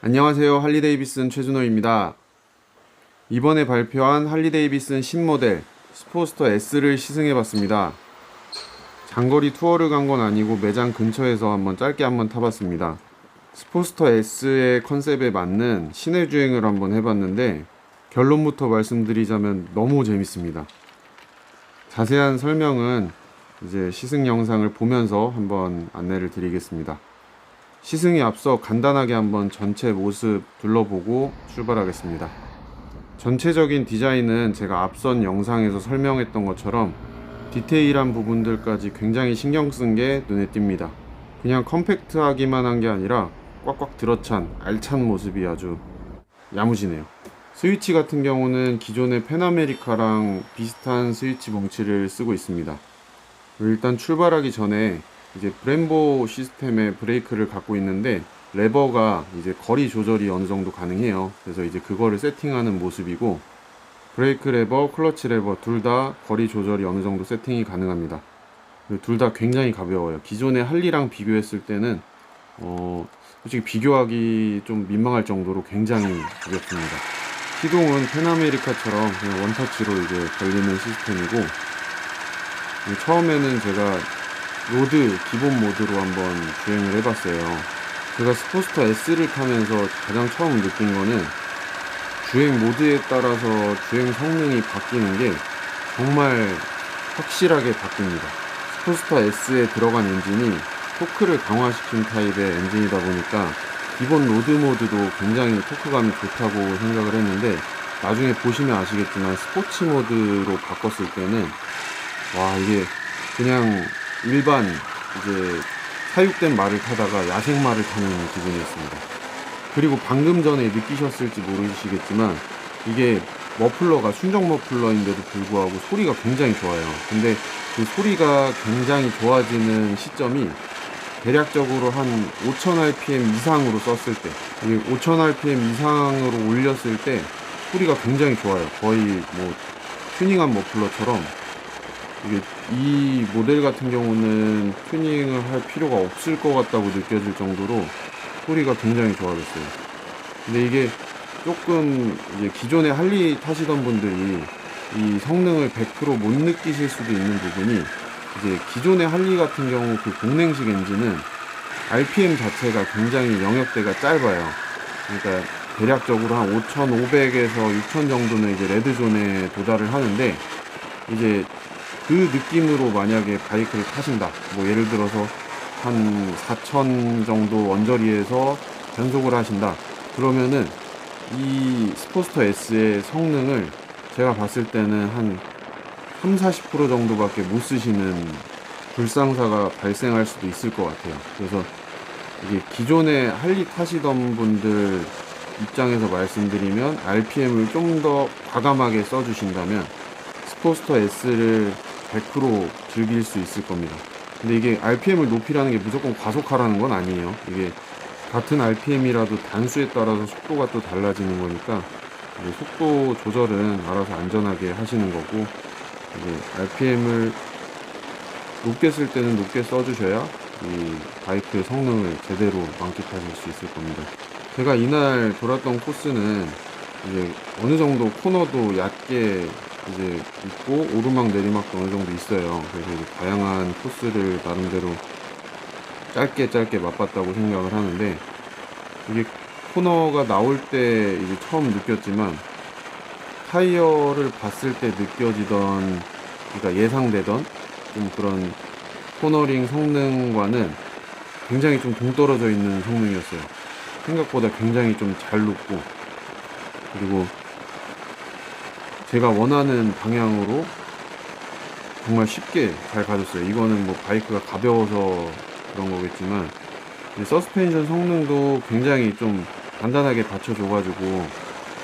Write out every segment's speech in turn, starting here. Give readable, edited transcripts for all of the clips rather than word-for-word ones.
안녕하세요. 할리데이비슨 최준호입니다. 이번에 발표한 할리데이비슨 신모델 스포스터 S를 시승해봤습니다. 장거리 투어를 간 건 아니고 매장 근처에서 짧게 한번 타봤습니다. 스포스터 S의 컨셉에 맞는 시내 주행을 한번 해봤는데 결론부터 말씀드리자면 너무 재밌습니다. 자세한 설명은 이제 시승 영상을 보면서 한번 안내를 드리겠습니다. 시승에 앞서 간단하게 한번 전체 모습 둘러보고 출발하겠습니다. 전체적인 디자인은 제가 앞선 영상에서 설명했던 것처럼 디테일한 부분들까지 굉장히 신경 쓴 게 눈에 띕니다. 그냥 컴팩트하기만 한 게 아니라 꽉꽉 들어찬 알찬 모습이 아주 야무지네요. 스위치 같은 경우는 기존의 페나메리카랑 비슷한 스위치 뭉치를 쓰고 있습니다. 일단 출발하기 전에 이제 브렘보 시스템의 브레이크를 갖고 있는데 레버가 이제 거리 조절이 어느 정도 가능해요. 그래서 이제 그거를 세팅하는 모습이고 브레이크 레버, 클러치 레버 둘 다 거리 조절이 어느 정도 세팅이 가능합니다. 둘 다 굉장히 가벼워요. 기존의 할리랑 비교했을 때는 솔직히 비교하기 좀 민망할 정도로 굉장히 가볍습니다. 시동은 페나메리카처럼 그냥 원터치로 이제 걸리는 시스템이고 처음에는 제가 로드 기본 모드로 한번 주행을 해봤어요. 제가 스포스터 S를 타면서 가장 처음 느낀 거는 주행 모드에 따라서 주행 성능이 바뀌는 게 정말 확실하게 바뀝니다. 스포스터 S에 들어간 엔진이 토크를 강화시킨 타입의 엔진이다 보니까 기본 로드 모드도 굉장히 토크감이 좋다고 생각을 했는데 나중에 보시면 아시겠지만 스포츠 모드로 바꿨을 때는 와, 이게 그냥 일반 이제 사육된 말을 타다가 야생 말을 타는 기분이었습니다. 그리고 방금 전에 느끼셨을지 모르시겠지만 이게 머플러가 순정 머플러인데도 불구하고 소리가 굉장히 좋아요. 근데 그 소리가 굉장히 좋아지는 시점이 대략적으로 한 5000rpm 이상으로 썼을 때, 이게 5000rpm 이상으로 올렸을 때 소리가 굉장히 좋아요. 거의 뭐 튜닝한 머플러처럼. 이게 이 모델 같은 경우는 튜닝을 할 필요가 없을 것 같다고 느껴질 정도로 소리가 굉장히 좋아졌어요. 근데 이게 조금 이제 기존에 할리 타시던 분들이 이 성능을 100% 못 느끼실 수도 있는 부분이 이제 기존의 할리 같은 경우 그 공랭식 엔진은 RPM 자체가 굉장히 영역대가 짧아요. 그러니까 대략적으로 한 5500에서 6000 정도는 이제 레드존에 도달을 하는데 이제 그 느낌으로 만약에 바이크를 타신다. 뭐 예를 들어서 한 4000 정도 원저리에서 변속을 하신다. 그러면은 이 스포스터 S의 성능을 제가 봤을 때는 한 30-40% 정도밖에 못 쓰시는 불상사가 발생할 수도 있을 것 같아요. 그래서 이게 기존에 할리 타시던 분들 입장에서 말씀드리면 RPM을 좀 더 과감하게 써주신다면 스포스터 S를 100% 즐길 수 있을 겁니다. 근데 이게 RPM을 높이라는 게 무조건 과속하라는 건 아니에요. 이게 같은 RPM이라도 단수에 따라서 속도가 또 달라지는 거니까 속도 조절은 알아서 안전하게 하시는 거고 이제 RPM을 높게 쓸 때는 높게 써주셔야 이 바이크의 성능을 제대로 만끽하실 수 있을 겁니다. 제가 이날 돌았던 코스는 이제 어느 정도 코너도 얕게 이제 있고 오르막 내리막도 어느 정도 있어요. 그래서 이제 다양한 코스를 나름대로 짧게 맛봤다고 생각을 하는데 이게 코너가 나올 때 이제 처음 느꼈지만 타이어를 봤을 때 느껴지던 그러니까 예상되던 좀 그런 코너링 성능과는 굉장히 좀 동떨어져 있는 성능이었어요. 생각보다 굉장히 좀 잘 눕고 그리고 제가 원하는 방향으로 정말 쉽게 잘 가졌어요. 이거는 뭐 바이크가 가벼워서 그런 거겠지만 서스펜션 성능도 굉장히 좀 단단하게 받쳐줘가지고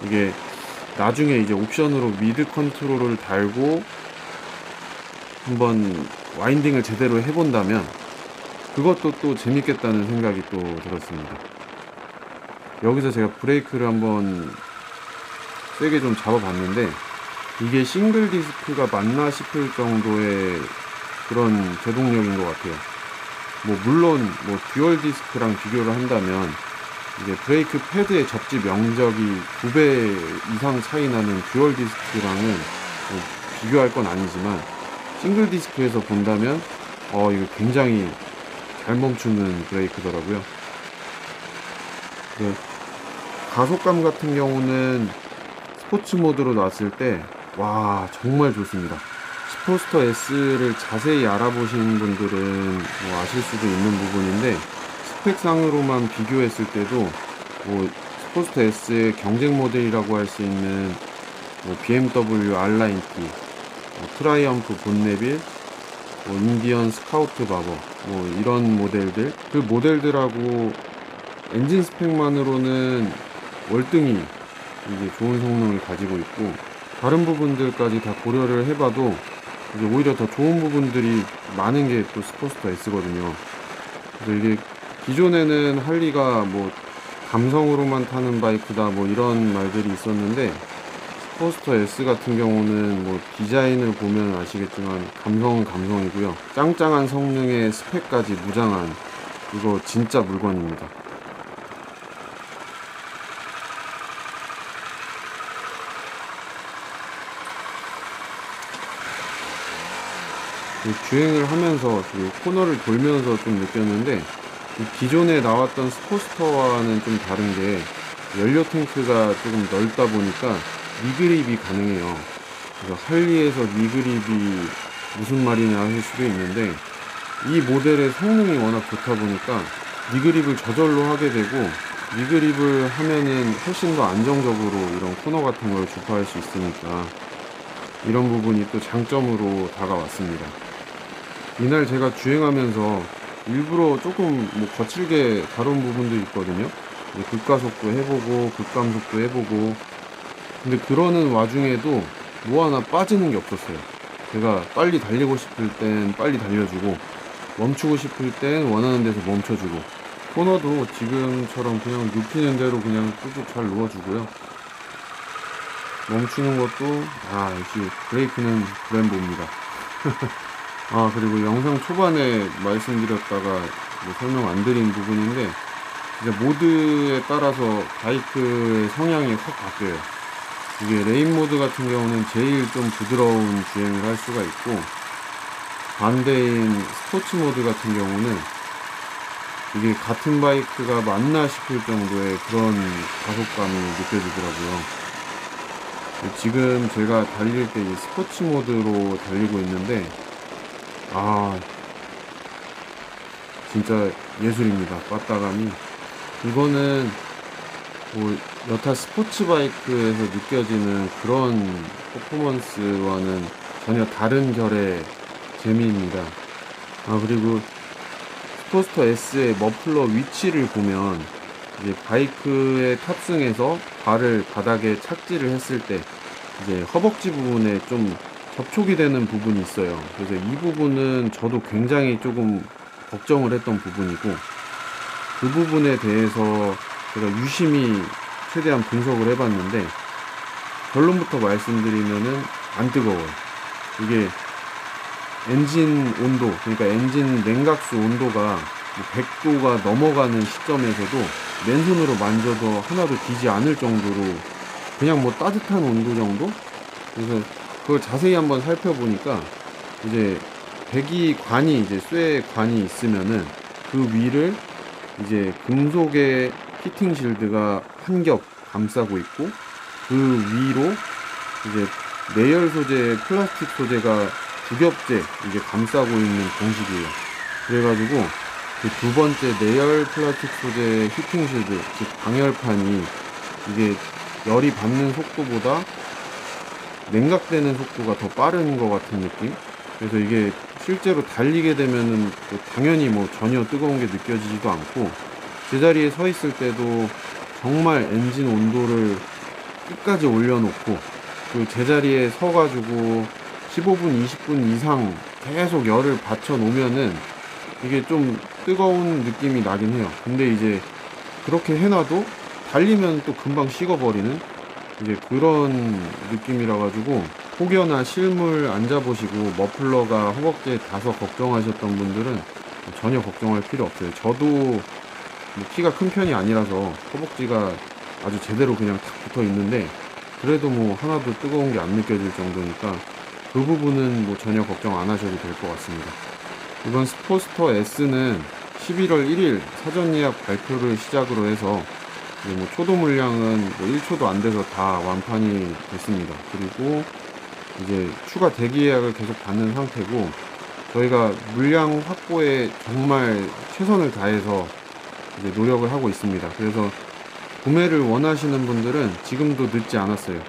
이게 나중에 이제 옵션으로 미드 컨트롤을 달고 한번 와인딩을 제대로 해본다면 그것도 또 재밌겠다는 생각이 또 들었습니다. 여기서 제가 브레이크를 한번 세게 좀 잡아봤는데 이게 싱글 디스크가 맞나 싶을 정도의 그런 제동력인 것 같아요. 뭐 물론 뭐 듀얼 디스크랑 비교를 한다면 이게 브레이크 패드의 접지 면적이 2배 이상 차이 나는 듀얼 디스크랑은 뭐 비교할 건 아니지만 싱글 디스크에서 본다면 이거 굉장히 잘 멈추는 브레이크더라고요. 네, 가속감 같은 경우는 스포츠 모드로 놨을 때 와 정말 좋습니다. 스포스터 S를 자세히 알아보신 분들은 뭐 아실 수도 있는 부분인데 스펙상으로만 비교했을 때도 뭐 스포스터 S의 경쟁 모델이라고 할 수 있는 뭐 BMW R9T, 뭐 트라이엄프 본네빌, 뭐 인디언 스카우트 바버, 뭐 이런 모델들, 그 모델들하고 엔진 스펙만으로는 월등히 이게 좋은 성능을 가지고 있고 다른 부분들까지 다 고려를 해봐도 이제 오히려 더 좋은 부분들이 많은 게 또 스포스터 S거든요. 그래서 이게 기존에는 할리가 뭐 감성으로만 타는 바이크다 뭐 이런 말들이 있었는데 스포스터 S 같은 경우는 뭐 디자인을 보면 아시겠지만 감성은 감성이고요. 짱짱한 성능의 스펙까지 무장한 이거 진짜 물건입니다. 주행을 하면서 코너를 돌면서 좀 느꼈는데 기존에 나왔던 스포스터와는 좀 다른 게 연료 탱크가 조금 넓다 보니까 미그립이 가능해요. 그래서 할리에서 미그립이 무슨 말이냐 하실 수도 있는데 이 모델의 성능이 워낙 좋다 보니까 미그립을 저절로 하게 되고 미그립을 하면은 훨씬 더 안정적으로 이런 코너 같은 걸 주파할 수 있으니까 이런 부분이 또 장점으로 다가왔습니다. 이날 제가 주행하면서 일부러 조금 뭐 거칠게 다룬 부분도 있거든요. 급가속도 해보고 급감속도 해보고 근데 그러는 와중에도 뭐 하나 빠지는 게 없었어요. 제가 빨리 달리고 싶을 땐 빨리 달려주고 멈추고 싶을 땐 원하는 데서 멈춰주고 코너도 지금처럼 그냥 눕히는 대로 그냥 뚝뚝 잘 누워주고요. 멈추는 것도 역시 브레이크는 브렘보입니다. 그리고 영상 초반에 말씀드렸다가 뭐 설명 안 드린 부분인데 이제 모드에 따라서 바이크의 성향이 확 바뀌어요. 이게 레인 모드 같은 경우는 제일 좀 부드러운 주행을 할 수가 있고 반대인 스포츠 모드 같은 경우는 이게 같은 바이크가 맞나 싶을 정도의 그런 가속감이 느껴지더라고요. 지금 제가 달릴 때 이 스포츠 모드로 달리고 있는데 진짜 예술입니다. 빠따감이 이거는 뭐 여타 스포츠 바이크에서 느껴지는 그런 퍼포먼스와는 전혀 다른 결의 재미입니다. 그리고 스포스터 S의 머플러 위치를 보면 이제 바이크에 탑승해서 발을 바닥에 착지를 했을 때 이제 허벅지 부분에 좀 접촉이 되는 부분이 있어요. 그래서 이 부분은 저도 굉장히 조금 걱정을 했던 부분이고 그 부분에 대해서 제가 유심히 최대한 분석을 해봤는데 결론부터 말씀드리면은 안 뜨거워요. 이게 엔진 온도, 그러니까 엔진 냉각수 온도가 100도가 넘어가는 시점에서도 맨손으로 만져도 하나도 비지 않을 정도로 그냥 뭐 따뜻한 온도 정도? 그래서 그걸 자세히 한번 살펴보니까 이제 배기관이 이제 쇠관이 있으면은 그 위를 이제 금속의 히팅 실드가 한 겹 감싸고 있고 그 위로 이제 내열 소재 플라스틱 소재가 두 겹째 이게 감싸고 있는 공식이에요. 그래가지고 그 두 번째 내열 플라스틱 소재 히팅 실드 즉 방열판이 이게 열이 받는 속도보다 냉각되는 속도가 더 빠른 것 같은 느낌? 그래서 이게 실제로 달리게 되면은 당연히 뭐 전혀 뜨거운 게 느껴지지도 않고 제자리에 서 있을 때도 정말 엔진 온도를 끝까지 올려놓고 그 제자리에 서가지고 15분, 20분 이상 계속 열을 받쳐 놓으면은 이게 좀 뜨거운 느낌이 나긴 해요. 근데 이제 그렇게 해놔도 달리면 또 금방 식어버리는 이제 그런 느낌이라 가지고 혹여나 실물 앉아보시고 머플러가 허벅지에 닿아서 걱정하셨던 분들은 전혀 걱정할 필요 없어요. 저도 뭐 키가 큰 편이 아니라서 허벅지가 아주 제대로 그냥 탁 붙어 있는데, 그래도 뭐 하나도 뜨거운 게 안 느껴질 정도니까 그 부분은 뭐 전혀 걱정 안 하셔도 될 것 같습니다. 이번 스포스터 S는 11월 1일 사전 예약 발표를 시작으로 해서 이제 뭐 초도 물량은 뭐 1초도 안 돼서 다 완판이 됐습니다. 그리고 이제 추가 대기 예약을 계속 받는 상태고, 저희가 물량 확보에 정말 최선을 다해서 이제 노력을 하고 있습니다. 그래서 구매를 원하시는 분들은 지금도 늦지 않았어요.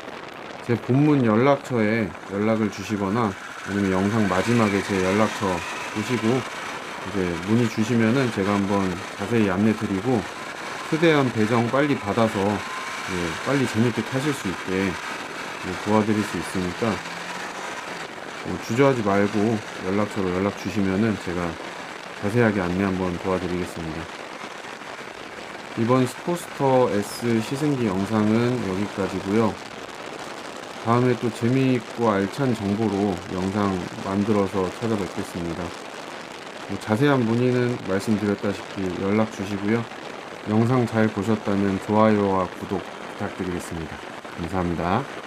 제 본문 연락처에 연락을 주시거나 아니면 영상 마지막에 제 연락처 보시고 이제 문의 주시면은 제가 한번 자세히 안내 드리고, 최대한 배정 빨리 받아서 빨리 재밌게 타실 수 있게 도와드릴 수 있으니까 주저하지 말고 연락처로 연락 주시면은 제가 자세하게 안내 한번 도와드리겠습니다. 이번 스포스터 S 시승기 영상은 여기까지고요. 다음에 또 재미있고 알찬 정보로 영상 만들어서 찾아뵙겠습니다. 뭐 자세한 문의는 말씀드렸다시피 연락 주시고요. 영상 잘 보셨다면 좋아요와 구독 부탁드리겠습니다. 감사합니다.